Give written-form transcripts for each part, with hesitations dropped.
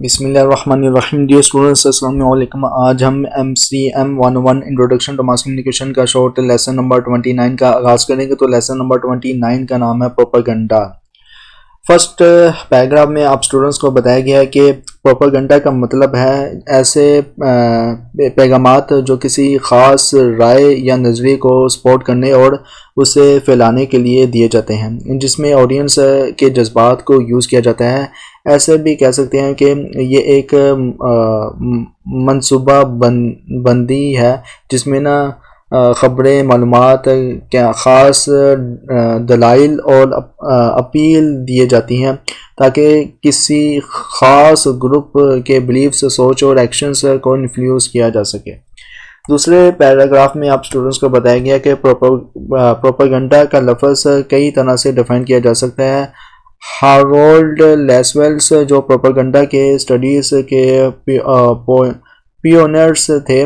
بسم اللہ الرحمن الرحیم. ڈیئر اسٹوڈنٹس، السلام علیکم. آج ہم MCM 101 introduction to mass communication کا شارٹ لیسن نمبر 29 کا آغاز کریں گے. تو لیسن نمبر 29 کا نام ہے پروپیگنڈا. فرسٹ پیراگراف میں آپ اسٹوڈنٹس کو بتایا گیا ہے کہ پروپیگنڈا کا مطلب ہے ایسے پیغامات جو کسی خاص رائے یا نظریے کو سپورٹ کرنے اور اسے پھیلانے کے لیے دیے جاتے ہیں، جس میں آڈینس کے جذبات کو یوز کیا جاتا ہے. ایسے بھی کہہ سکتے ہیں کہ یہ ایک منصوبہ بندی ہے جس میں خبریں، معلومات، خاص دلائل اور اپیل دیے جاتی ہیں تاکہ کسی خاص گروپ کے بلیفز، سوچ اور ایکشنز کو انفلوئنس کیا جا سکے. دوسرے پیراگراف میں آپ اسٹوڈنٹس کو بتایا گیا کہ پروپیگنڈا کا لفظ کئی طرح سے ڈیفائن کیا جا سکتا ہے. ہارولڈ لیسویلس جو پروپیگنڈا کے اسٹڈیز کے پیونیئرز تھے،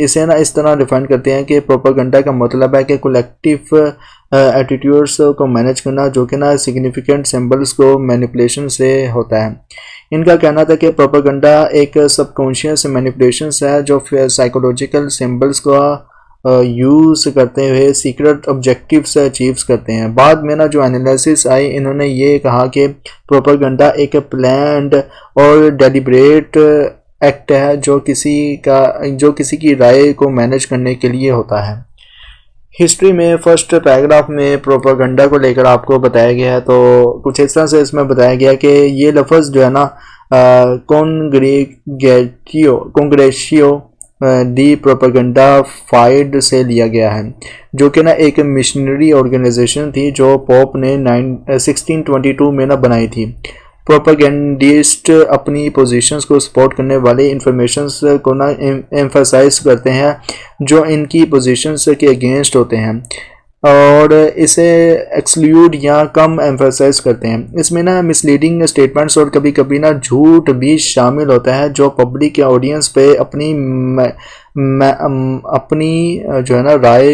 اسے اس طرح ڈیفائن کرتے ہیں کہ پروپیگنڈا کا مطلب ہے کہ کولیکٹیو ایٹیٹیوڈز کو مینیج کرنا جو کہ سگنیفیکنٹ سمبلز کو مینیپولیشن سے ہوتا ہے. ان کا کہنا تھا کہ پروپیگنڈا ایک سب کانشیس مینیپولیشنز ہے جو سائیکولوجیکل سمبلز کو یوز کرتے ہوئے سیکرٹ آبجیکٹیوز اچیوز کرتے ہیں. بعد میں جو انالیسس آئی، انہوں نے یہ کہا کہ پروپیگنڈا ایک پلانڈ اور ڈیلیبریٹ ایکٹ ہے جو کسی کی رائے کو مینیج کرنے کے لیے ہوتا ہے. ہسٹری میں فرسٹ پیراگراف میں پروپیگنڈا کو لے کر آپ کو بتایا گیا ہے. تو کچھ اس طرح سے اس میں بتایا گیا کہ یہ لفظ جو ہے کونگریشیو دی پروپیگنڈا فائیڈ سے لیا گیا ہے، جو کہ ایک مشنری آرگنائزیشن تھی جو پوپ نے 1622 میں بنائی تھی. پروپیگنڈسٹ اپنی پوزیشنز کو سپورٹ کرنے والے انفارمیشنز کو ایمفیسائز کرتے ہیں جو ان کی پوزیشنز کے اگینسٹ ہوتے ہیں اور اسے ایکسکلیوڈ یا کم ایمفیسائز کرتے ہیں. اس میں مسلیڈنگ اسٹیٹمنٹس اور کبھی کبھی جھوٹ بھی شامل ہوتا ہے جو پبلک یا آڈینس پہ اپنی رائے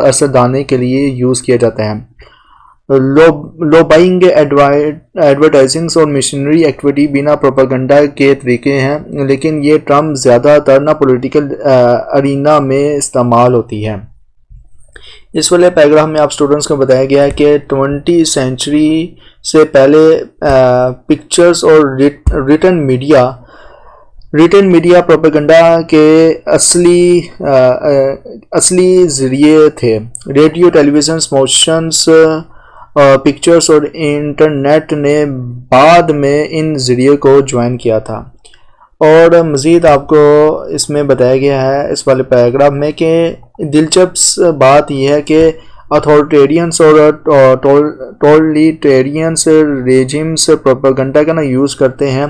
اثر ڈالنے کے لیے یوز کیا جاتا ہے. لوبائنگ، ایڈورٹائزنگ اور مشنری ایکٹیویٹی بنا پروپیگنڈا کے طریقے ہیں، لیکن یہ ٹرم زیادہ تر پولیٹیکل ارینا میں استعمال ہوتی ہے. اس والے پیراگراف میں آپ اسٹوڈنٹس کو بتایا گیا ہے کہ 20 سینچری سے پہلے پکچرز اور ریٹن میڈیا پروپیگنڈا کے اصلی ذریعے تھے. ریڈیو، ٹیلی ویژن، موشنز پکچرز اور انٹرنیٹ نے بعد میں ان ذریعے کو جوائن کیا تھا. اور مزید آپ کو اس میں بتایا گیا ہے اس والے پیراگراف میں کہ دلچسپ بات یہ ہے کہ اتھارٹیرینس اور ٹوٹلیٹیرینس ریجیمز پروپیگنڈا کا یوز کرتے ہیں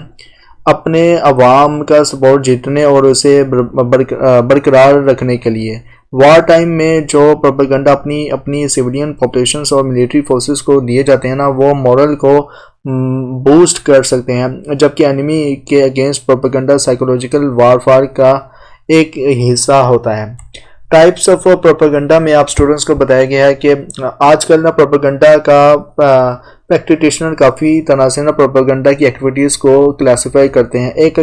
اپنے عوام کا سپورٹ جیتنے اور اسے برقرار رکھنے کے لیے. وار ٹائم میں جو پروپیگنڈا اپنی سویلین پاپولیشنز اور ملٹری فورسز کو دیے جاتے ہیں وہ مورل کو بوسٹ کر سکتے ہیں، جبکہ انیمی کے اگینسٹ پروپیگنڈا سائیکولوجیکل وارفار کا ایک حصہ ہوتا ہے. ٹائپس آف پروپیگنڈا میں آپ اسٹوڈنٹس کو بتایا گیا ہے کہ آج کل پروپیگنڈا کا پریکٹیشنر کافی طرح سے پروپیگنڈا کی ایکٹیویٹیز کو کلاسیفائی کرتے ہیں. ایک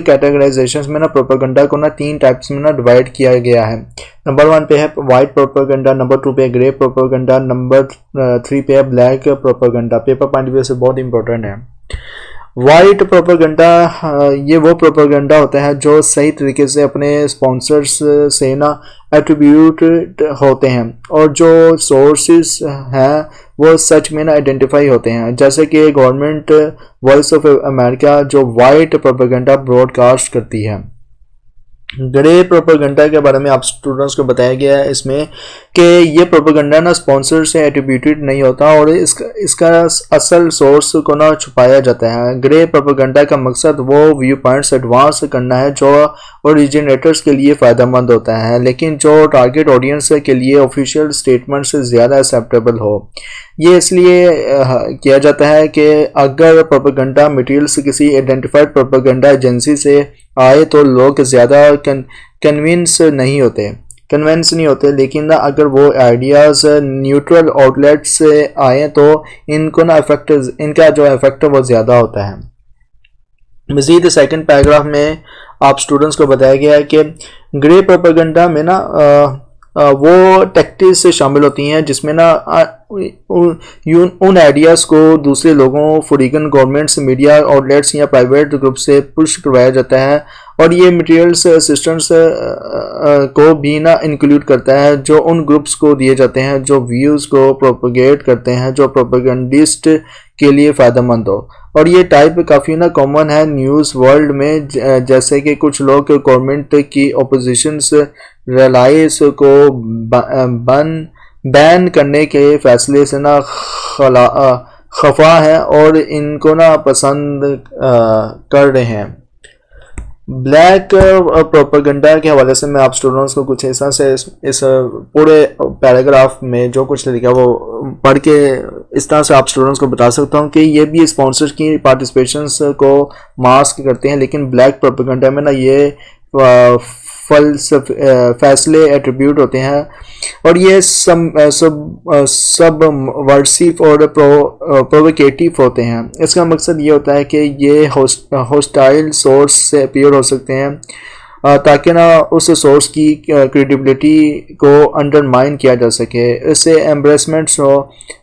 کیٹیگرائزیشن میں پروپیگنڈا کو 3 ٹائپس میں ڈیوائڈ کیا گیا ہے. نمبر 1 پہ ہے وائٹ پروپیگنڈا، نمبر 2 پہ گرے پروپیگنڈا، نمبر 3 پہ ہے black propaganda. Paper point view سے بہت امپورٹنٹ ہے. وائٹ پروپیگنڈا یہ وہ پروپیگنڈا ہوتا ہے جو صحیح طریقے سے اپنے اسپانسرز سے ایٹریبیوٹڈ ہوتے ہیں اور جو سورسز ہیں وہ سچ میں آئیڈینٹیفائی ہوتے ہیں، جیسے کہ گورنمنٹ، وائس آف امریکہ جو وائٹ پروپیگنڈا براڈ کاسٹ کرتی ہے. گرے پروپیگنڈا کے بارے میں آپ اسٹوڈنٹس کو بتایا گیا ہے اس میں کہ یہ پروپیگنڈا اسپانسر سے ایٹریبیوٹڈ نہیں ہوتا اور اس کا اصل سورس کو چھپایا جاتا ہے. گرے پروپیگنڈا کا مقصد وہ ویو پوائنٹس ایڈوانس کرنا ہے جو اوریجنیٹرز کے لیے فائدہ مند ہوتا ہے، لیکن جو ٹارگٹ آڈینس کے لیے آفیشیل اسٹیٹمنٹ سے زیادہ ایکسیپٹیبل ہو. یہ اس لیے کیا جاتا ہے کہ اگر پروپیگنڈا مٹیریلز کسی آئیڈینٹیفائڈ پروپیگنڈا ایجنسی سے آئے تو لوگ زیادہ کنوینس نہیں ہوتے. کنوینس نہیں ہوتے، لیکن اگر وہ آئیڈیاز نیوٹرل آؤٹ لیٹ سے آئیں تو ان کو ان کا جو افیکٹ وہ زیادہ ہوتا ہے۔ مزید سیکنڈ پیراگراف میں آپ اسٹوڈنٹس کو بتایا گیا ہے کہ گرے پروپیگنڈا میں وہ ٹیکٹکس سے شامل ہوتی ہیں جس میں ان آئیڈیاز کو دوسرے لوگوں، فوریگن گورنمنٹس، میڈیا آؤٹ لیٹس یا پرائیویٹ گروپ سے پش کروایا جاتا ہے، اور یہ مٹیریلز اسسٹنٹس کو بھی انکلوڈ کرتا ہے جو ان گروپس کو دیے جاتے ہیں جو ویوز کو پروپیگیٹ کرتے ہیں جو پروپیگنڈسٹ کے لیے فائدہ مند ہو۔ اور یہ ٹائپ کافی کامن ہے نیوز ورلڈ میں، جیسے کہ کچھ لوگ گورنمنٹ کی اپوزیشنز ریلائز کو بین کرنے کے فیصلے سے خفا ہیں اور ان کو پسند کر رہے ہیں۔ بلیک پروپیگنڈا کے حوالے سے میں آپ اسٹوڈنٹس کو کچھ حصہ سے اس پورے پیراگراف میں جو کچھ لکھا وہ پڑھ کے اس طرح سے آپ اسٹوڈنٹس کو بتا سکتا ہوں کہ یہ بھی اسپانسر کی پارٹیسپیشنس کو ماسک کرتے ہیں، لیکن بلیک پروپیگنڈا میں یہ فیصلے ایٹریبیوٹ ہوتے ہیں اور یہ سب ورسیف اور پرووکیٹیو ہوتے ہیں۔ اس کا مقصد یہ ہوتا ہے کہ یہ ہوسٹائل سورس سے اپیئر ہو سکتے ہیں تاکہ اس سورس کی کریڈیبلٹی کو انڈرمائن کیا جا سکے، اس سے ایمبریسمنٹس ہو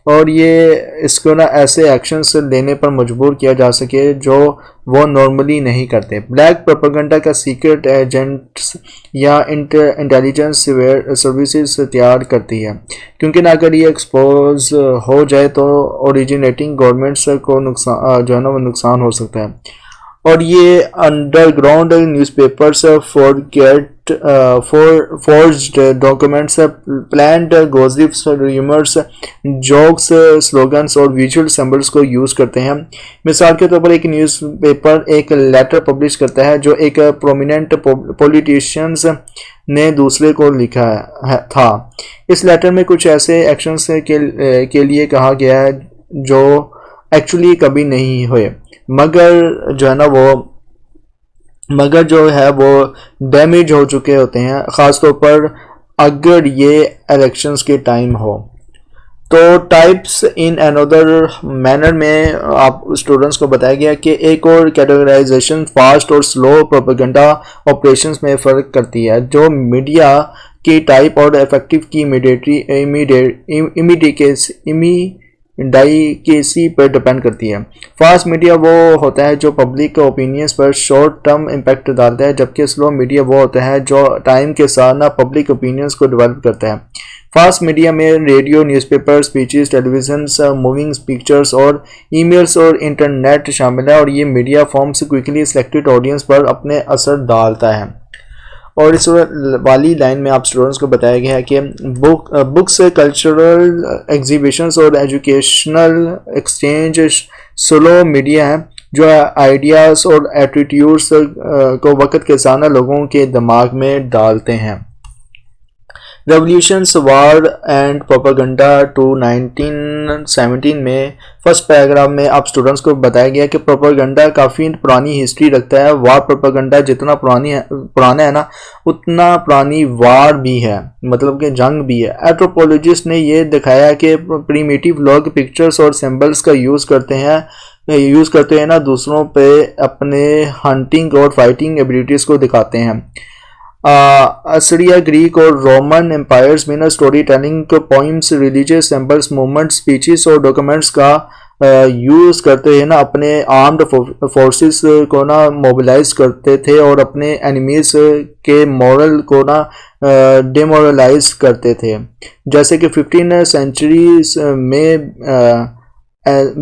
اور یہ اس کو ایسے ایکشنز لینے پر مجبور کیا جا سکے جو وہ نارملی نہیں کرتے۔ بلیک پروپیگنڈا کا سیکرٹ ایجنٹس یا انٹیلیجنس سروسز تیار کرتی ہے، کیونکہ اگر یہ ایکسپوز ہو جائے تو اوریجنیٹنگ گورنمنٹس کو نقصان ہو سکتا ہے، اور یہ underground newspapers forged documents, planned gossips, rumours, jokes, slogans اور ویژول سمبلز کو یوز کرتے ہیں۔ مثال کے طور پر ایک نیوز پیپر ایک لیٹر پبلش کرتا ہے جو ایک پرومیننٹ پولیٹیشینز نے دوسرے کو لکھا تھا۔ اس لیٹر میں کچھ ایسے ایکشنز کے لیے کہا گیا ہے جو ایکچولی کبھی نہیں ہوئے، مگر جو ہے وہ ڈیمیج ہو چکے ہوتے ہیں، خاص طور پر اگر یہ الیکشنز کے ٹائم ہو۔ تو ٹائپس ان انودر مینر میں آپ اسٹوڈنٹس کو بتایا گیا کہ ایک اور کیٹیگرائزیشن فاسٹ اور سلو پروپیگنڈا آپریشنز میں فرق کرتی ہے، جو میڈیا کی ٹائپ اور افیکٹو کی امیڈیکیسی پر ڈیپینڈ کرتی ہے۔ فاسٹ میڈیا وہ ہوتا ہے جو پبلک اوپینینز پر شارٹ ٹرم امپیکٹ ڈالتا ہے، جبکہ سلو میڈیا وہ ہوتا ہے جو ٹائم کے ساتھ پبلک اوپینینز کو ڈیولپ کرتا ہے۔ فاسٹ میڈیا میں radio, newspaper, speeches, televisions, moving pictures اور ای میلز اور انٹرنیٹ شامل ہے، اور یہ media forms quickly selected audience پر اپنے اثر ڈالتا ہے۔ اور اس والی لائن میں آپ اسٹوڈنٹس کو بتایا گیا ہے کہ بکس، کلچرل ایگزیبیشنز اور ایجوکیشنل ایکسچینج سلو میڈیا ہیں جو آئیڈیاز اور ایٹیٹیوڈز کو وقت کے ساتھ لوگوں کے دماغ میں ڈالتے ہیں۔ ریولیوشنز، وار اینڈ پروپیگنڈا 1917 میں فرسٹ پیراگراف میں آپ اسٹوڈنٹس کو بتایا گیا کہ پروپیگنڈا کافی پرانی ہسٹری رکھتا ہے۔ وار پروپیگنڈا جتنا پرانا ہے اتنا پرانی وار بھی ہے، مطلب کہ جنگ بھی ہے۔ اینتھروپولوجسٹ نے یہ دکھایا کہ پریمیٹیو لوگ پکچرز اور سمبلز کا یوز کرتے ہیں دوسروں پہ اپنے ہنٹنگ اور فائٹنگ ایبیلٹیز کو دکھاتے ہیں۔ اسریا، گریک اور رومن امپائرز میں story telling, poems, religious symbols, movements, speeches اور ڈاکومنٹس کا یوز کرتے ہیں اپنے آرمڈ فورسز کو موبلائز کرتے تھے اور اپنے اینیمیز کے مورل کو ڈیمورلائز کرتے تھے، جیسے کہ 15 سینچریز میں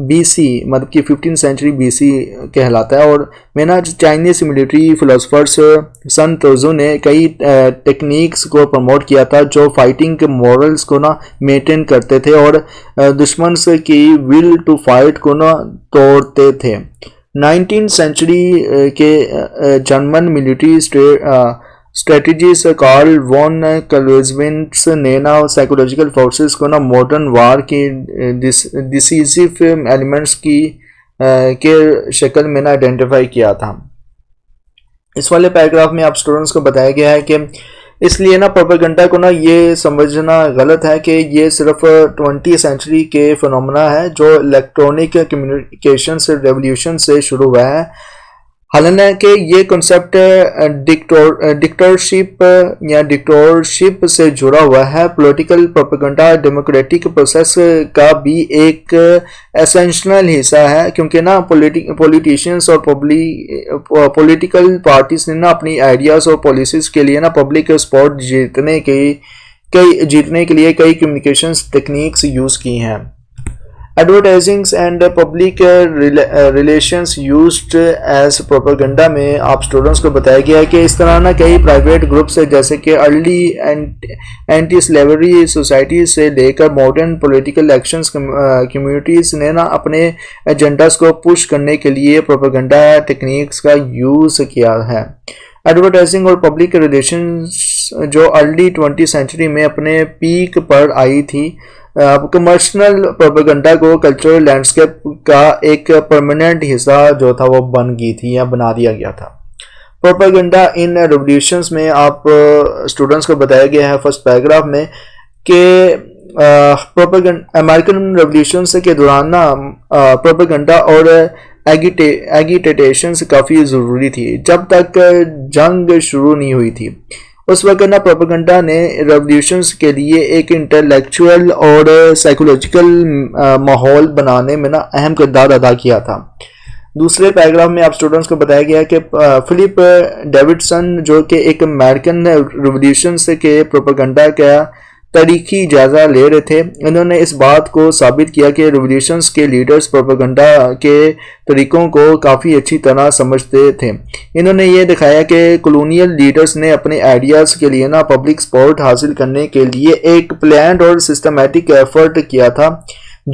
بی سی، مطلب کہ 15 سینچری بی سی کہلاتا ہے۔ اور میں چائنیز ملٹری فلاسفرز سن توزو نے کئی ٹیکنیکس کو پروموٹ کیا تھا جو فائٹنگ کے مورلز کو مینٹین کرتے تھے اور دشمنز کی ول ٹو فائٹ کو توڑتے تھے۔ 19 سینچری کے جرمن ملٹری اسٹریٹجسٹ کارل وان کلیوزوینٹس نے سائیکولوجیکل فورسز کو ماڈرن وار کی ڈیسیزیو ایلیمنٹس کے شکل میں آئیڈینٹیفائی کیا تھا۔ اس والے پیراگراف میں آپ اسٹوڈنٹس کو بتایا گیا ہے کہ اس لیے نا پروپیگنڈا کو نا یہ سمجھنا غلط ہے کہ یہ صرف 20 سینچری کے فنومنا ہے جو الیکٹرونک کمیونیکیشن سے ریولیوشن سے شروع ہوا ہے، حالانکہ یہ کنسیپٹ ڈکٹیٹرشپ یا ڈکٹیٹرشپ سے جڑا ہوا ہے۔ پولیٹیکل پروپیگنڈا ڈیموکریٹک پروسیس کا بھی ایک اسینشنل حصہ ہے، کیونکہ نا پولیٹیشینز اور پولیٹیکل پارٹیز نے نا اپنی آئیڈیاز اور پالیسیز کے لیے نا پبلک سپورٹ جیتنے کے لیے کئی کمیونیکیشنز ٹیکنیکس یوز کی ہیں۔ Advertisings and public relations used as propaganda میں آپ اسٹوڈنٹس کو بتایا گیا ہے کہ اس طرح نہ کئی پرائیویٹ گروپس جیسے کہ ارلی اینٹی سلیوری سوسائٹیز سے لے کر ماڈرن پولیٹیکل ایکشنز کمیونٹیز نے نا اپنے ایجنڈاز کو پش کرنے کے لیے پروپیگنڈا ٹیکنیکس کا یوز کیا ہے۔ ایڈورٹائزنگ اور پبلک ریلیشنز جو ارلی 20 سینچری میں اپنے پیک پر آئی تھی، کمرشل پروپیگنڈا کو کلچرل لینڈسکیپ کا ایک پرماننٹ حصہ جو تھا وہ بن گئی تھی یا بنا دیا گیا تھا۔ پروپیگنڈا ان ریولیوشنز میں آپ اسٹوڈنٹس کو بتایا گیا ہے فرسٹ پیراگراف میں کہ امریکن ریولیوشنز کے دوران نا پروپیگنڈا اور ایگیٹیشنز کافی ضروری تھی جب تک جنگ شروع نہیں ہوئی تھی۔ اس وقت نا پروپیگنڈا نے ریولیوشنز کے لیے ایک انٹلیکچوئل اور سائیکولوجیکل ماحول بنانے میں نا اہم کردار ادا کیا تھا۔ دوسرے پیراگراف میں آپ اسٹوڈنٹس کو بتایا گیا کہ فلپ ڈیوڈسن جو کہ ایک امریکن ریولیوشنز کے پروپیگنڈا کا تاریخی جائزہ لے رہے تھے، انہوں نے اس بات کو ثابت کیا کہ ریولیوشنز کے لیڈرز پروپیگنڈا کے طریقوں کو کافی اچھی طرح سمجھتے تھے۔ انہوں نے یہ دکھایا کہ کولونیل لیڈرز نے اپنے آئیڈیاز کے لیے نا پبلک سپورٹ حاصل کرنے کے لیے ایک پلانڈ اور سسٹمیٹک ایفرٹ کیا تھا۔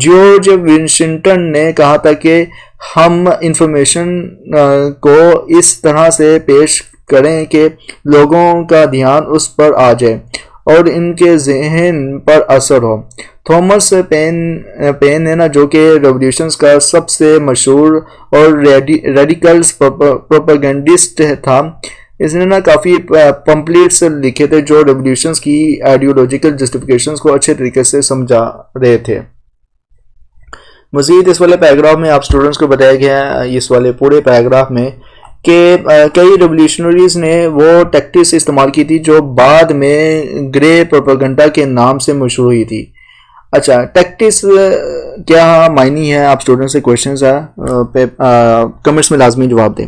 جارج واشنگٹن نے کہا تھا کہ ہم انفارمیشن کو اس طرح سے پیش کریں کہ لوگوں کا دھیان اس پر آ جائے اور ان کے ذہن پر اثر ہو۔ تھامس پین نے نا جو کہ ریولیوشنز کا سب سے مشہور اور ریڈیکلز پروپیگنڈسٹ تھا، اس نے نا کافی پمپلیٹس لکھے تھے جو ریولیوشنز کی آئیڈیولوجیکل جسٹیفیکیشنز کو اچھے طریقے سے سمجھا رہے تھے۔ مزید اس والے پیراگراف میں آپ اسٹوڈنٹس کو بتایا گیا ہے اس والے پورے پیراگراف میں کہ کئی ریولیوشنریز نے وہ ٹیکٹکس استعمال کی تھی جو بعد میں گرے پروپیگنڈا کے نام سے مشہور ہوئی تھی۔ اچھا، ٹیکٹکس کیا معنی ہے؟ آپ اسٹوڈنٹ سے کوشچنز ہے کمنٹس میں لازمی جواب دیں۔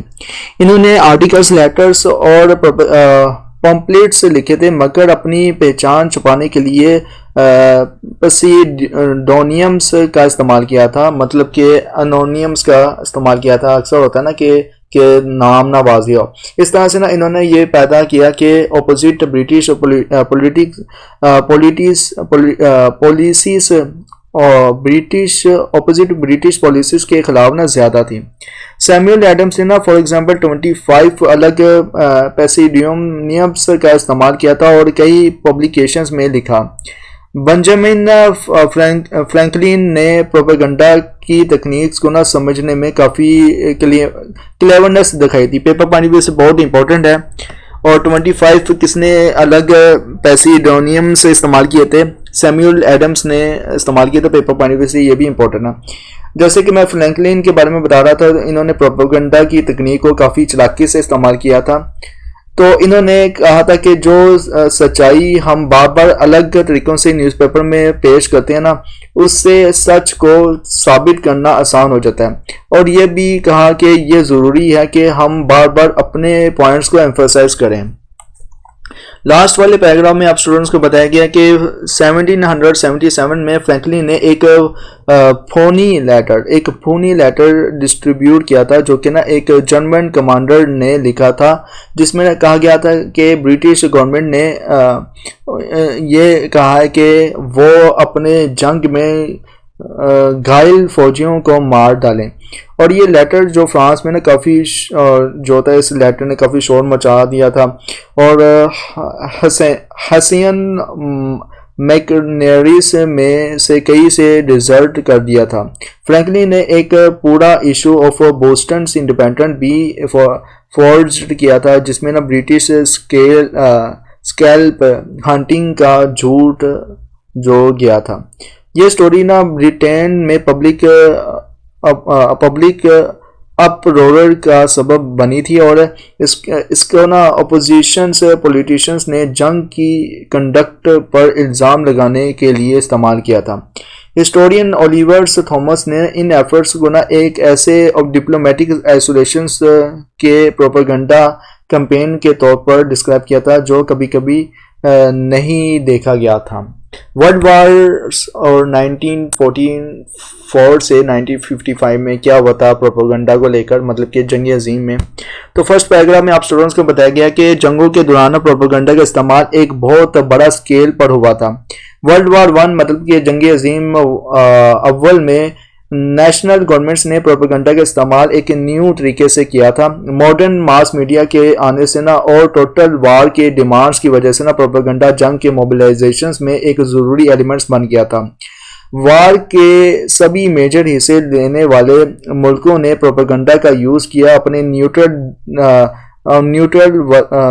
انہوں نے آرٹیکلز، لیٹرز اور پمپلیٹس لکھے تھے مگر اپنی پہچان چھپانے کے لیے پسیڈونیمز کا استعمال کیا تھا، مطلب کہ انونیمز کا استعمال کیا تھا۔ اکثر ہوتا ہے نا کہ نام نہ واضح ہو۔ اس طرح سے نا انہوں نے یہ پیدا کیا کہ opposite British policies British policies کے خلاف نا زیادہ تھی۔ سیموئل ایڈمز نے نا فار ایگزامپل 25 الگ پیسیڈونیمز کا استعمال کیا تھا اور کئی پبلیکیشنز میں لکھا۔ بنجامن فرینکلن نے پروپیگنڈا کی تکنیکس کو نہ سمجھنے میں کافی کلیورنس دکھائی تھی۔ پیپر پوائنٹ آف ویو سے بہت امپورٹنٹ ہے۔ اور 25 کس نے الگ پیسیڈونیم سے استعمال کیے تھے؟ سیموئل ایڈمز نے استعمال کیے تھے۔ پیپر پوائنٹ آف ویو سے یہ بھی امپورٹنٹ ہے۔ جیسے کہ میں فرینکلن کے بارے میں بتا رہا تھا، انہوں نے پروپیگنڈا کی تکنیک کو کافی چلاکی سے استعمال کیا تھا۔ تو انہوں نے کہا تھا کہ جو سچائی ہم بار بار الگ طریقوں سے نیوز پیپر میں پیش کرتے ہیں نا، اس سے سچ کو ثابت کرنا آسان ہو جاتا ہے۔ اور یہ بھی کہا کہ یہ ضروری ہے کہ ہم بار بار اپنے پوائنٹس کو ایمفسائز کریں۔ لاسٹ والے پیراگراف میں آپ اسٹوڈنٹس کو بتایا گیا کہ 1777 میں فرینکلن نے ایک فونی لیٹر ڈسٹریبیوٹ کیا تھا جو کہ نا ایک جرمن کمانڈر نے لکھا تھا، جس میں کہا گیا تھا کہ برٹش گورنمنٹ نے یہ کہا ہے کہ وہ اپنے جنگ میں گھائل فوجیوں کو مار ڈالیں۔ اور یہ لیٹر جو فرانس میں نا کافی جو تھا، اس لیٹر نے کافی شور مچا دیا تھا اور حسین میکنیریس میں سے کئی سے ڈیزرٹ کر دیا تھا۔ فرینکلن نے ایک پورا ایشو آف بوسٹنز انڈیپینڈنٹ بھی فورجڈ کیا تھا، جس میں نا برٹش اسکیلپ ہنٹنگ کا جھوٹ جو گیا تھا. یہ سٹوری نا برٹین میں پبلک اپرور کا سبب بنی تھی اور اس کو نا اپوزیشنز پولیٹیشنز نے جنگ کی کنڈکٹ پر الزام لگانے کے لیے استعمال کیا تھا. ہسٹورین اولیور تھامس نے ان ایفرٹس کو نا ایک ایسے ڈپلومیٹک آئسولیشنز کے پروپیگنڈا کیمپین کے طور پر ڈسکرائب کیا تھا جو کبھی کبھی نہیں دیکھا گیا تھا. ورلڈ وارز اور 1944 سے 1955 میں کیا ہوا تھا پروپیگنڈا کو لے کر، مطلب کہ جنگ عظیم میں. تو فرسٹ پیراگراف میں آپ اسٹوڈنٹس کو بتایا گیا کہ جنگوں کے دوران پروپیگنڈا کا استعمال ایک بہت بڑا اسکیل پر ہوا تھا. ورلڈ وار 1 مطلب کہ جنگ عظیم اول میں نیشنل گورنمنٹس نے پروپیگنڈا کا استعمال ایک نیو طریقے سے کیا تھا. ماڈرن ماس میڈیا کے آنے سے نا اور ٹوٹل وار کے ڈیمانڈز کی وجہ سے نا پروپیگنڈا جنگ کے موبلائزیشنز میں ایک ضروری ایلیمنٹس بن گیا تھا. وار کے سبھی میجر حصے لینے والے ملکوں نے پروپیگنڈا کا یوز کیا اپنے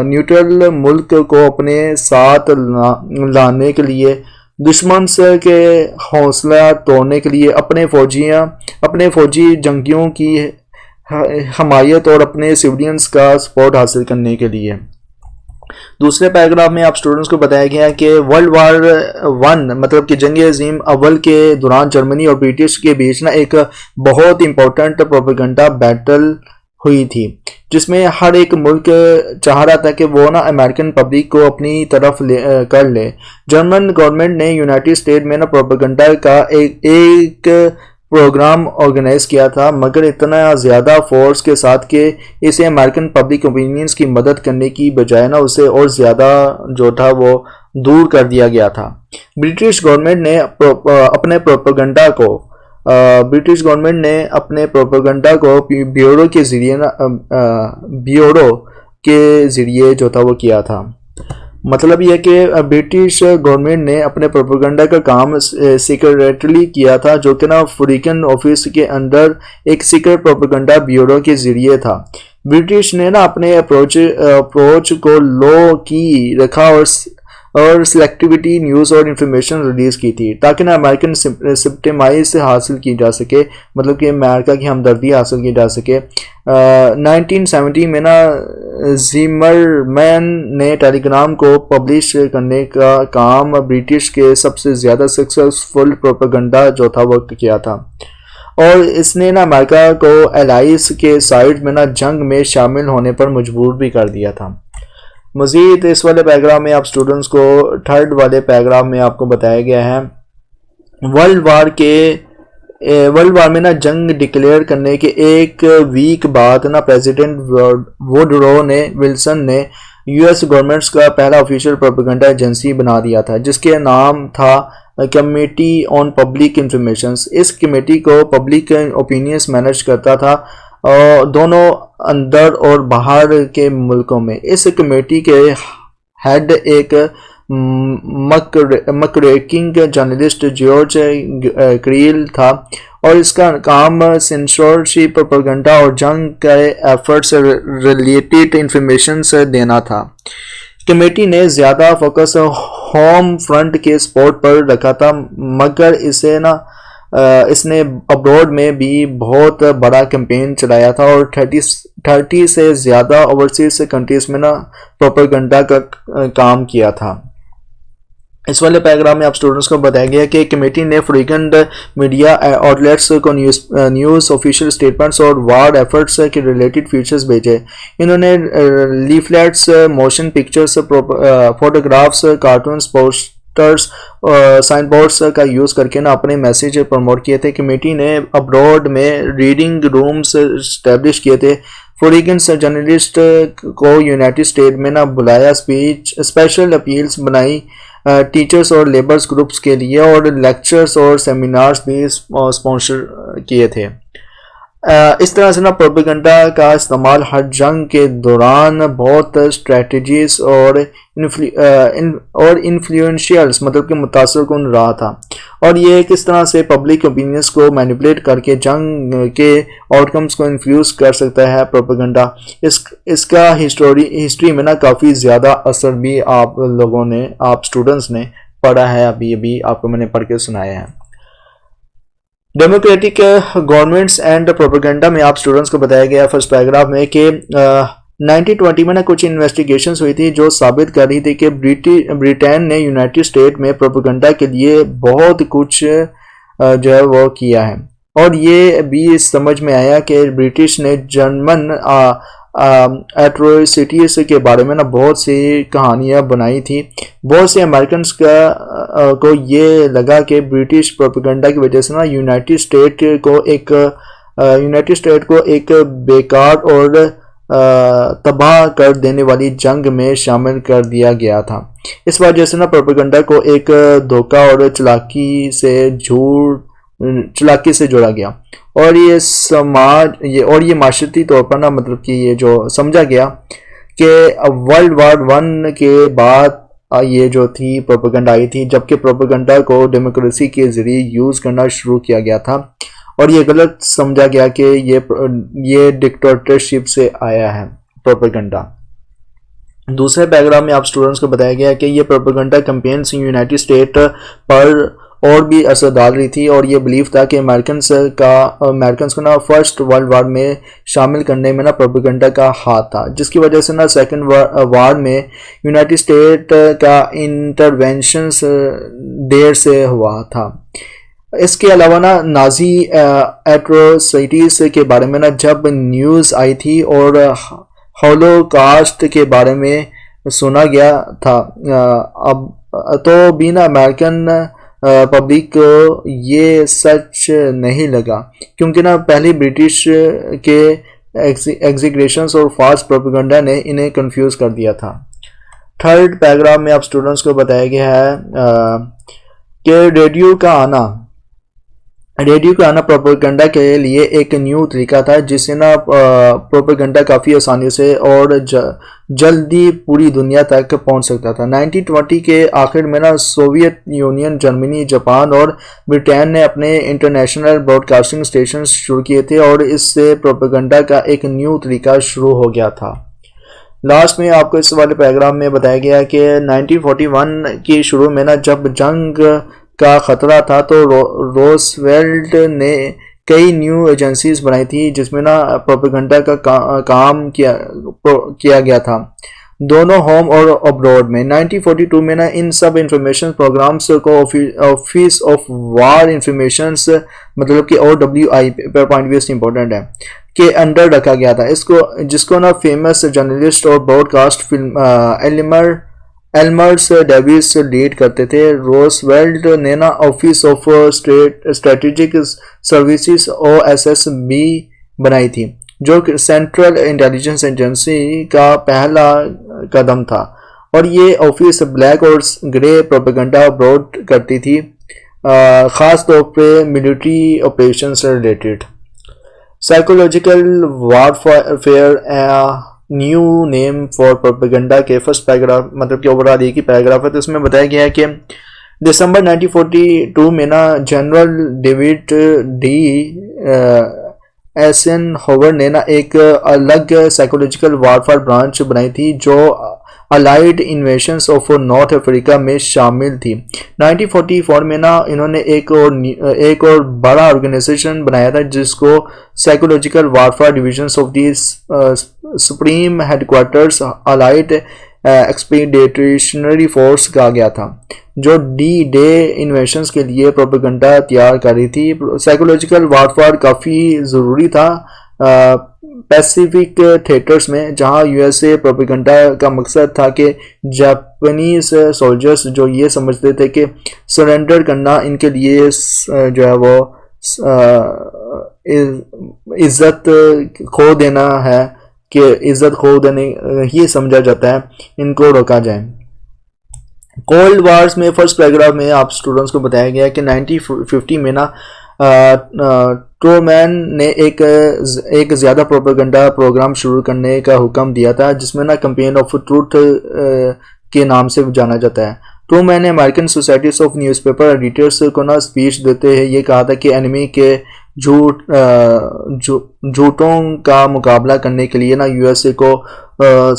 نیوٹرل ملک کو اپنے ساتھ لانے کے لیے، دشمن کے حوصلہ توڑنے کے لیے، اپنے فوجی جنگیوں کی حمایت اور اپنے سیولینز کا سپورٹ حاصل کرنے کے لیے. دوسرے پیراگراف میں آپ اسٹوڈنٹس کو بتایا گیا کہ ورلڈ وار 1 مطلب کہ جنگ عظیم اول کے دوران جرمنی اور برٹش کے بیچ نا ایک بہت امپورٹنٹ پروپیگنڈا بیٹل ہوئی تھی جس میں ہر ایک ملک چاہ رہا تھا کہ وہ نا امریکن پبلک کو اپنی طرف کر لے. جرمن گورنمنٹ نے یونائٹڈ اسٹیٹ میں نا پروپیگنڈا کا ایک پروگرام آرگنائز کیا تھا، مگر اتنا زیادہ فورس کے ساتھ کہ اسے امریکن پبلک اوپینینز کی مدد کرنے کی بجائے نا اسے اور زیادہ جو تھا وہ دور کر دیا گیا تھا. برٹش گورنمنٹ نے اپنے پروپیگنڈا کو بیورو کے ذریعے جو تھا وہ کیا تھا. مطلب یہ کہ برٹش گورنمنٹ نے اپنے پروپیگنڈا کا کام سیکریٹلی کیا تھا جو کہ نا فوریگن آفس کے اندر ایک سیکرٹ پروپیگنڈا بیورو کے ذریعے تھا. برٹش نے نا اپنے اپروچ کو لو کی رکھا اور سلیکٹیوٹی نیوز اور انفارمیشن ریلیز کی تھی تاکہ نا امریکن سمپٹمائز حاصل کی جا سکے، مطلب کہ امریکہ کی ہمدردی حاصل کی جا سکے. 1970 میں نا زیمرمین نے ٹیلی گرام کو پبلش کرنے کا کام برٹش کے سب سے زیادہ سکسیسفل پروپیگنڈا جو تھا وہ کیا تھا، اور اس نے نا امریکہ کو الائز کے سائڈ میں نا جنگ میں شامل ہونے پر مجبور بھی کر دیا تھا. مزید اس والے پیراگراف میں آپ اسٹوڈنٹس کو تھرڈ والے پیراگراف میں آپ کو بتایا گیا ہے ورلڈ وار میں نا جنگ ڈکلیئر کرنے کے ایک ویک بعد نا پریزیڈنٹ ووڈرو ولسن نے یو ایس گورنمنٹس کا پہلا آفیشیل پروپیگنڈا ایجنسی بنا دیا تھا جس کے نام تھا کمیٹی آن پبلک انفارمیشنز. اس کمیٹی کو پبلک اوپینینز مینج کرتا تھا دونوں اندر اور باہر کے ملکوں میں. اس کمیٹی کے ہیڈ ایک مکریکنگ جرنلسٹ جارج کریل تھا اور اس کا کام سینسورشپ، پروپیگنڈا اور جنگ کے ایفرٹس ریلیٹڈ انفارمیشن دینا تھا. کمیٹی نے زیادہ فوکس ہوم فرنٹ کے سپورٹ پر رکھا تھا، مگر اس نے ابروڈ میں بھی بہت بڑا کیمپین چلایا تھا اور 30 سے زیادہ اوورسیز کنٹریز میں نا پروپیگنڈا کا کام کیا تھا. اس والے پیراگراف میں آپ اسٹوڈنٹس کو بتایا گیا کہ کمیٹی نے فوریگن میڈیا آؤٹلیٹس کو نیوز، آفیشیل اسٹیٹمنٹس اور وار ایفرٹس کے ریلیٹڈ فیچرز بھیجے. انہوں نے leaflets, motion pictures, photographs, cartoons, posters, sign boards کا یوز کر کے نا اپنے میسیج پروموٹ کیے تھے. کمیٹی نے ابروڈ میں ریڈنگ رومز اسٹیبلش کیے تھے. فوریگن جرنلسٹ کو یونائٹڈ اسٹیٹ میں نا بلایا، اسپیشل اپیلز بنائی ٹیچرز اور لیبرز گروپس کے لیے، اور لیکچرز اور سیمینارز بھی اسپانسر کیے تھے. اس طرح سے نا پروپیگنڈا کا استعمال ہر جنگ کے دوران بہت اسٹریٹجیز اور انفلوئنشیلز مطلب کہ متاثر کن رہا تھا، اور یہ کس طرح سے پبلک اوپینینز کو مینیپولیٹ کر کے جنگ کے آؤٹ کمز کو انفلوئنس کر سکتا ہے پروپیگنڈا۔ اس کا ہسٹری میں نا کافی زیادہ اثر بھی آپ لوگوں نے، آپ اسٹوڈنٹس نے پڑھا ہے، ابھی آپ کو میں نے پڑھ کے سنایا ہے۔ ڈیموکریٹک گورنمنٹس اینڈ پروپیگنڈا میں آپ اسٹوڈنٹس کو بتایا گیا فرسٹ پیراگراف میں کہ 1920 میں نا کچھ انویسٹیگیشنز ہوئی تھی جو ثابت کر رہی تھی کہ برٹین نے یونائٹڈ اسٹیٹ میں پروپیگنڈا کے لیے بہت کچھ جو ہے وہ کیا ہے، اور یہ بھی سمجھ میں آیا کہ برٹش نے جرمن ایٹروسٹیز کے بارے میں نا بہت سی کہانیاں بنائی تھی۔ بہت سے امریکنز کو یہ لگا کہ برٹش پروپیگنڈا کی وجہ سے نا یونائٹڈ اسٹیٹ کو ایک بیکار اور تباہ کر دینے والی جنگ میں شامل کر دیا گیا تھا۔ اس وجہ سے نا پروپیگنڈا کو ایک دھوکہ اور چلاکی سے جوڑا گیا، اور یہ معاشرتی طور پر نا مطلب کہ یہ جو سمجھا گیا کہ ورلڈ وار 1 کے بعد یہ جو تھی پروپیگنڈا آئی تھی، جبکہ پروپیگنڈا کو ڈیموکریسی کے ذریعے یوز کرنا شروع کیا گیا تھا، اور یہ غلط سمجھا گیا کہ یہ ڈکٹیٹرشپ سے آیا ہے پروپیگنڈا۔ دوسرے پیراگراف میں آپ اسٹوڈنٹس کو بتایا گیا کہ یہ پروپیگنڈا کیمپینز یونائٹڈ اسٹیٹ پر اور بھی اثر ڈال رہی تھی، اور یہ بلیف تھا کہ امریکنز کو نا فرسٹ ورلڈ وار میں شامل کرنے میں نا پروپیگنڈا کا ہاتھ تھا، جس کی وجہ سے نا سیکنڈ وار میں یونائٹڈ اسٹیٹ کا انٹرونشنز دیر سے ہوا تھا۔ اس کے علاوہ نا نازی ایٹروسٹیز کے بارے میں نا جب نیوز آئی تھی اور ہولوکاسٹ کے بارے میں سنا گیا تھا، اب تو بھی نا امریکن پبلک کو یہ سچ نہیں لگا، کیونکہ نا پہلے برٹش کے ایگزیگریشنز اور فالس پروپیگنڈا نے انہیں کنفیوز کر دیا تھا۔ تھرڈ پیراگراف میں آپ اسٹوڈنٹس کو بتایا گیا ہے کہ ریڈیو کا آنا پروپیگنڈا کے لیے ایک نیو طریقہ تھا، جس سے نا پروپیگنڈا کافی آسانی سے اور جلدی پوری دنیا تک پہنچ سکتا تھا۔ 1920 کے آخر میں نا سوویت یونین، جرمنی، جاپان اور برٹین نے اپنے انٹرنیشنل براڈ کاسٹنگ اسٹیشنز شروع کیے تھے، اور اس سے پروپیگنڈا کا ایک نیو طریقہ شروع ہو گیا تھا۔ لاسٹ میں آپ کو اس والے پیراگراف میں بتایا گیا کہ 1941 کی شروع میں نا جب جنگ کا خطرہ تھا تو روزویلٹ نے کئی نیو ایجنسیز بنائی تھی جس میں نا پروپیگنڈا کا کام کیا گیا تھا، دونوں ہوم اور ابروڈ میں۔ 1942 میں نا ان سب انفارمیشن پروگرامز کو آفس آف وار انفارمیشنز مطلب کہ OWI پوائنٹ بھی اس امپورٹنٹ ہے کے انڈر رکھا گیا تھا، جس کو نا فیمس جرنلسٹ اور براڈ کاسٹ ایلمرس ڈیوس لیڈ کرتے تھے۔ روزویلٹ نے نا office of strategic services OSS بھی بنائی تھی، جو سینٹرل انٹیلیجنس ایجنسی کا پہلا قدم تھا، اور یہ آفس بلیک اور گرے پروپیگنڈا براڈ کرتی تھی، خاص طور پہ ملٹری آپریشن سے related. Psychological warfare new name for propaganda کے فرسٹ پیراگراف مطلب کہ اوورال ایک ہی پیراگراف ہے، تو اس میں بتایا گیا ہے کہ دسمبر 1942 میں نا جنرل ڈیوڈ ڈی ایسن ہوور نے نا ایک الگ سائیکولوجیکل وارفیئر برانچ بنائی تھی جو الائیڈ انویشنز آف نارتھ افریقہ میں شامل تھی۔ 1944 میں نا انہوں نے ایک اور بڑا آرگنائزیشن بنایا تھا جس کو psychological warfare divisions of the supreme headquarters allied expeditionary force کہا گیا تھا، جو ڈی ڈے انویشنز کے لیے پروپیگنڈا تیار کر رہی تھی۔ سائیکولوجیکل وارفیئر کافی ضروری تھا پیسیفک تھیٹرز میں، جہاں USA پروپیگنڈا کا مقصد تھا کہ جاپانیز سولجرز جو یہ سمجھتے تھے کہ سرنڈر کرنا ان کے لیے جو ہے وہ عزت کھو دینا ہے، کہ عزت کھو دینے ہی سمجھا جاتا ہے، ان کو روکا جائے۔ کولڈ وارز میں فرسٹ پیراگراف میں آپ اسٹوڈنٹس کو بتایا گیا کہ 1950 میں نا ٹرومین نے ایک زیادہ پروپیگنڈا پروگرام شروع کرنے کا حکم دیا تھا جس میں کیمپین آف ٹروتھ کے نام سے جانا جاتا ہے۔ ٹرومین نے American societies of news paper editors کو اسپیچ دیتے ہیں یہ کہا تھا کہ انیمی کے جھوٹوں کا مقابلہ کرنے کے لیے یو ایس اے کو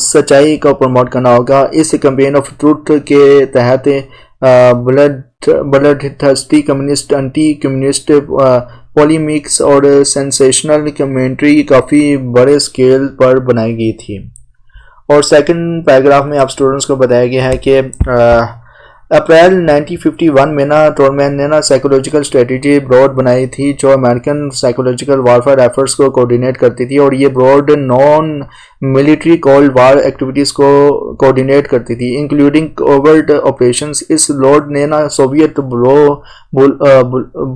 سچائی کو پروموٹ کرنا ہوگا۔ اس کیمپین آف ٹروتھ کے تحت blood thirsty communist, anti communist polemics اور سینسیشنل کمنٹری کافی بڑے سکیل پر بنائی گئی تھی۔ اور سیکنڈ پیراگراف میں آپ سٹوڈنٹس کو بتایا گیا ہے کہ اپریل 1951 میں ٹرومین نے سائیکولوجیکل اسٹریٹجی برڈ بنائی تھی جو امریکن سائیکولوجیکل وارفیئر ایفرٹس کو کوآرڈینیٹ کرتی تھی، اور یہ board non military cold war activities کو کوآرڈینیٹ کرتی تھی انکلوڈنگ کوورٹ آپریشنز۔ اس لوڈ نے سوویت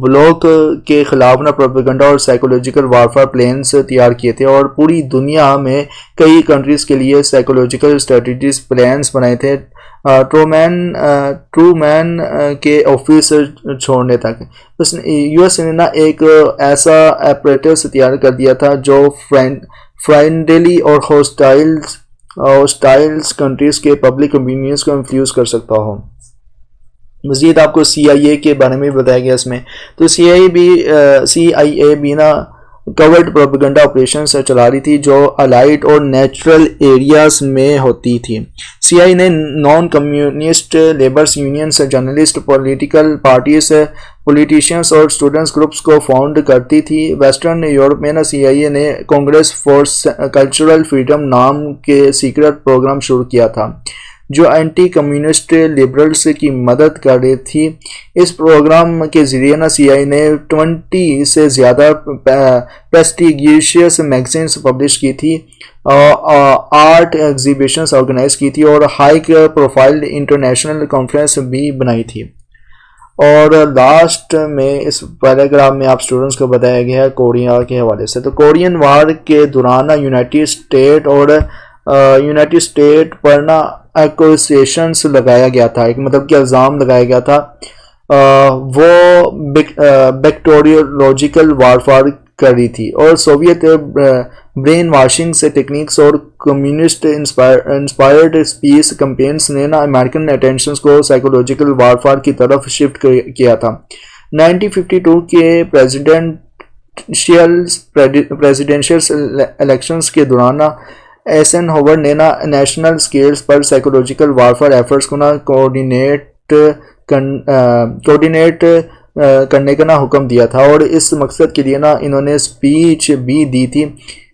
بلوک کے خلاف پروپیگنڈا اور سائیکولوجیکل وارفیئر پلانز تیار کیے تھے، اور پوری دنیا میں کئی کنٹریز کے لیے سائیکولوجیکل اسٹریٹجیز پلانز بنائے تھے ٹرومین کے آفس چھوڑنے تک۔ یو ایس نے ایک ایسا ایپریٹس تیار کر دیا تھا جو فرینڈلی اور ہوسٹائلز کنٹریز کے پبلک اوپینینز کو انفلوئنس کر سکتا ہو۔ مزید آپ کو سی آئی اے کے بارے میں بھی بتایا گیا اس میں، تو سی آئی اے بھی کورٹ پروپیگنڈا آپریشنز چلا رہی تھی جو الائٹ اور نیچرل ایریاز میں ہوتی تھی۔ سی آئی نے naan communist labours unions, journalist, political parties, politicians اور اسٹوڈنٹس گروپس کو فاؤنڈ کرتی تھی۔ ویسٹرن یورپ میں سی آئی اے نے کانگریس فار کلچرل فریڈم نام کے سیکرٹ پروگرام شروع کیا تھا جو اینٹی کمیونسٹ لبرلز کی مدد کر رہی تھی۔ اس پروگرام کے ذریعے سی آئی نے 20 سے زیادہ پریسٹیجیشس میگزینز پبلش کی تھی، آرٹ ایگزیبیشنز آرگنائز کی تھی اور ہائی پروفائل انٹرنیشنل کانفرنس بھی بنائی تھی۔ اور لاسٹ میں اس پیراگراف میں آپ اسٹوڈنٹس کو بتایا گیا ہے کوریا کے حوالے سے۔ تو کورین وار کے دوران یونائٹڈ اسٹیٹ پر ایکوزیشنز لگایا گیا تھا، ایک مطلب کہ الزام لگایا گیا تھا، وہ بیکٹیریولوجیکل وارفیئر کر رہی تھی، اور سوویت برین واشنگ سے ٹیکنیکس اور کمیونسٹ انسپائرڈ پیس کیمپینز نے امریکن اٹینشنز کو سائیکولوجیکل وارفیئر کی طرف شفٹ کیا تھا۔ 1952 کے پریزیڈنشیل الیکشنز کے دوران ایسن ہوور نے نیشنل سکیلز پر سائیکولوجیکل وارفیئر ایفرٹس کو کوآرڈینیٹ کرنے کا حکم دیا تھا، اور اس مقصد کے لیے انہوں نے اسپیچ بھی دی تھی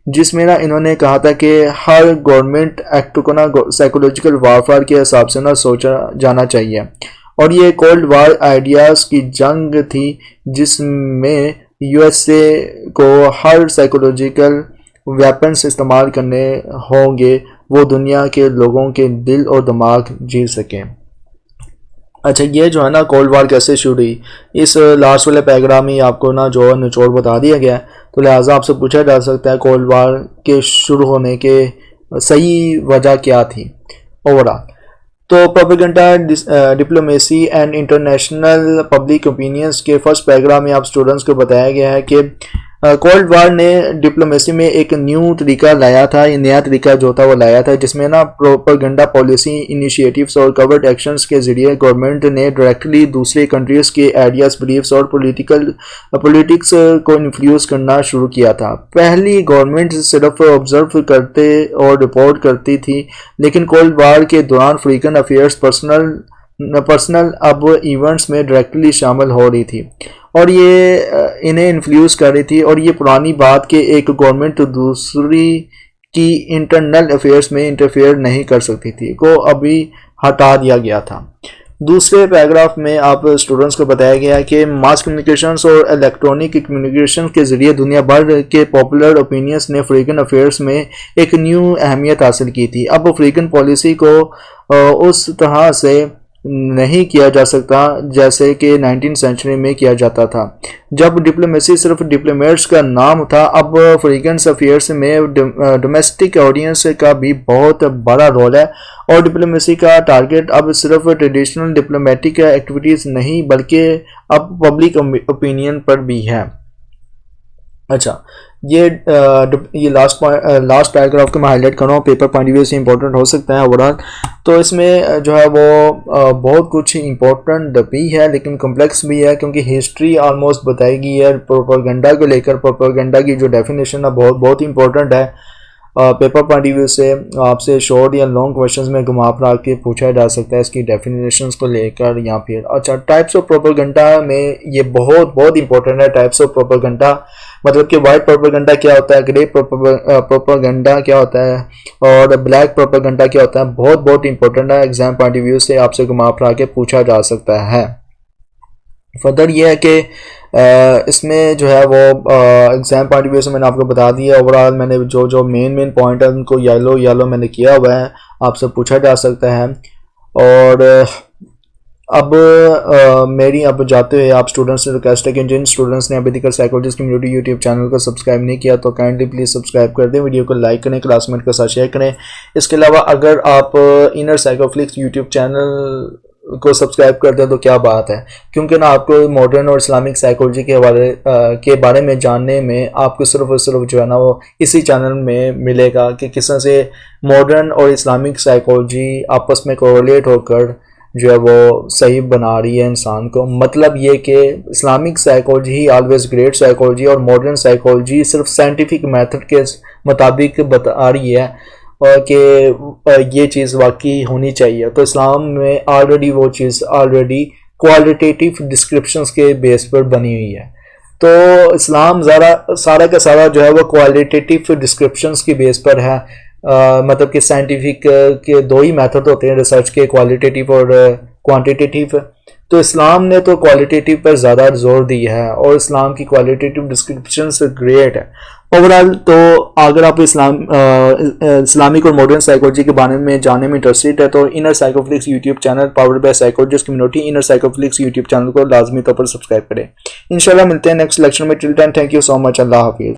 جس میں انہوں نے کہا تھا کہ ہر گورنمنٹ ایکٹ کو سائیکولوجیکل وارفیئر کے حساب سے سوچا جانا چاہیے، اور یہ کولڈ وار آئیڈیاز کی جنگ تھی جس میں یو ایس اے کو ہر سائیکولوجیکل ویپنز استعمال کرنے ہوں گے وہ دنیا کے لوگوں کے دل اور دماغ جیت سکیں۔ اچھا، یہ جو ہے کولڈ وار کیسے شروع ہوئی، اس لاسٹ والے پیراگراف میں آپ کو جو نچوڑ بتا دیا گیا ہے، تو لہٰذا آپ سے پوچھا جا سکتا ہے کولڈ وار کے شروع ہونے کے صحیح وجہ کیا تھی اوورآل۔ تو propaganda, diplomacy and international public opinions کے فرسٹ پیراگراف میں آپ اسٹوڈنٹس کو بتایا گیا ہے کہ کولڈ وار نے ڈپلومیسی میں ایک نیو طریقہ لایا تھا، یہ نیا طریقہ جو تھا وہ لایا تھا جس میں پروپیگنڈا پالیسی انیشیٹیوز اور کورٹ ایکشنز کے ذریعے گورنمنٹ نے ڈائریکٹلی دوسرے کنٹریز کے آئیڈیاز، بلیفز اور پولیٹکس کو انفلوئنس کرنا شروع کیا تھا۔ پہلی گورنمنٹ صرف آبزرو کرتے اور رپورٹ کرتی تھی، لیکن کولڈ وار کے دوران فریقن افیئرز پرسنل اب ایونٹس میں ڈائریکٹلی شامل ہو رہی تھی اور یہ انہیں انفلوئنس کر رہی تھی، اور یہ پرانی بات کہ ایک گورنمنٹ دوسری کی انٹرنل افیئرس میں انٹرفیئر نہیں کر سکتی تھی کو ابھی ہٹا دیا گیا تھا۔ دوسرے پیراگراف میں آپ اسٹوڈنٹس کو بتایا گیا ہے کہ ماس کمیونیکیشنز اور الیکٹرانک کمیونیکیشن کے ذریعے دنیا بھر کے پاپولر اوپینینز نے افریقن افیئرس میں ایک نیو اہمیت حاصل کی تھی۔ اب افریقن پالیسی کو اس طرح سے نہیں کیا جا سکتا جیسے کہ 19 سینچری میں کیا جاتا تھا، جب ڈپلومیسی صرف ڈپلومیٹس کا نام تھا۔ اب افریقن افیئرس میں ڈومیسٹک آڈینس کا بھی بہت بڑا رول ہے، اور ڈپلومیسی کا ٹارگٹ اب صرف ٹریڈیشنل ڈپلومیٹک ایکٹیویٹیز نہیں بلکہ اب پبلک اوپینین پر بھی ہے۔ اچھا یہ لاسٹ پیراگراف کو میں ہائی لائٹ کر رہا ہوں، پیپر پوائنٹ ویو سے امپورٹنٹ ہو سکتا ہے اوور آل. تو اس میں جو ہے وہ بہت کچھ امپورٹنٹ بھی ہے لیکن کمپلیکس بھی ہے، کیونکہ ہسٹری آلموسٹ بتائی گئی ہے پروپیگنڈا کو لے کر. پروپیگنڈا کی جو ڈیفینیشن ہے بہت امپورٹنٹ ہے. پیپر پوائنٹ ویو سے آپ سے شارٹ یا لانگ کویشچنز میں گھما پھرا کے پوچھا جا سکتا ہے اس کی ڈیفینیشنز کو لے کر یا پھر. اچھا، ٹائپس آف پروپیگنڈا میں یہ بہت امپورٹنٹ ہے. ٹائپس آف پروپیگنڈا مطلب کہ وائٹ پروپیگنڈا کیا ہوتا ہے، گرے پروپیگنڈا کیا ہوتا ہے، اور بلیک پروپیگنڈا کیا ہوتا ہے. بہت امپورٹنٹ ہے، ایگزام پوائنٹ ویو سے آپ سے گھما پھرا کے پوچھا جا سکتا ہے. فردر یہ ہے کہ اس میں جو ہے وہ ایگزام پوائنٹ ویو سے میں نے آپ کو بتا دیا. اوور آل میں نے جو مین پوائنٹ ہے ان کو یلو میں نے کیا ہوا ہے، آپ سے پوچھا جا سکتا ہے. اور اب میری اب جاتے ہوئے آپ اسٹوڈنٹس سے ریکویسٹ ہے کہ جن اسٹوڈنٹس نے ابھی تک سائیکالوجسٹ کمیونٹی یوٹیوب چینل کو سبسکرائب نہیں کیا تو کائنڈلی پلیز سبسکرائب کر دیں، ویڈیو کو لائک کریں، کلاس میٹ کے ساتھ شیئر کریں. اس کے علاوہ اگر آپ انر سائیکوفلکس یوٹیوب چینل کو سبسکرائب کر دیں تو کیا بات ہے، کیونکہ نا آپ کو ماڈرن اور اسلامک سائیکالوجی کے بارے میں جاننے میں آپ کو صرف اور صرف جو ہے نا وہ اسی چینل میں ملے گا کہ کس طرح سے ماڈرن اور اسلامک سائیکالوجی آپس میں کوریلیٹ ہو کر جو ہے وہ صحیح بنا رہی ہے انسان کو. مطلب یہ کہ Islamic psychology he always great psychology اور ماڈرن سائیکالوجی صرف سائنٹیفک میتھڈ کے مطابق بتا رہی ہے اور کہ یہ چیز واقعی ہونی چاہیے. تو اسلام میں آلریڈی وہ چیز آلریڈی کوالٹیٹیو ڈسکرپشنز کے بیس پر بنی ہوئی ہے. تو اسلام سارا کا سارا جو ہے وہ کوالٹیٹیو ڈسکرپشنز کی بیس پر ہے. مطلب کہ سائنٹیفک کے دو ہی میتھڈ ہوتے ہیں ریسرچ کے، کوالٹیٹیو اور کوانٹیٹیو. تو اسلام نے تو کوالٹیٹیو پر زیادہ زور دیا ہے اور اسلام کی کوالٹیٹیو ڈسکرپشنز گریٹ ہے اوور آل. تو اگر آپ اسلامک اور ماڈرن سائیکالوجی کے بارے میں جاننے میں انٹرسٹڈ ہے تو Inner Psychoflix YouTube channel powered by psychologist community Inner Psychoflix YouTube channel کو لازمی طور پر سبسکرائب کریں. انشاءاللہ ملتے ہیں نیکسٹ لیکچر میں. ٹل دین تھینک یو سو مچ. اللہ حافظ.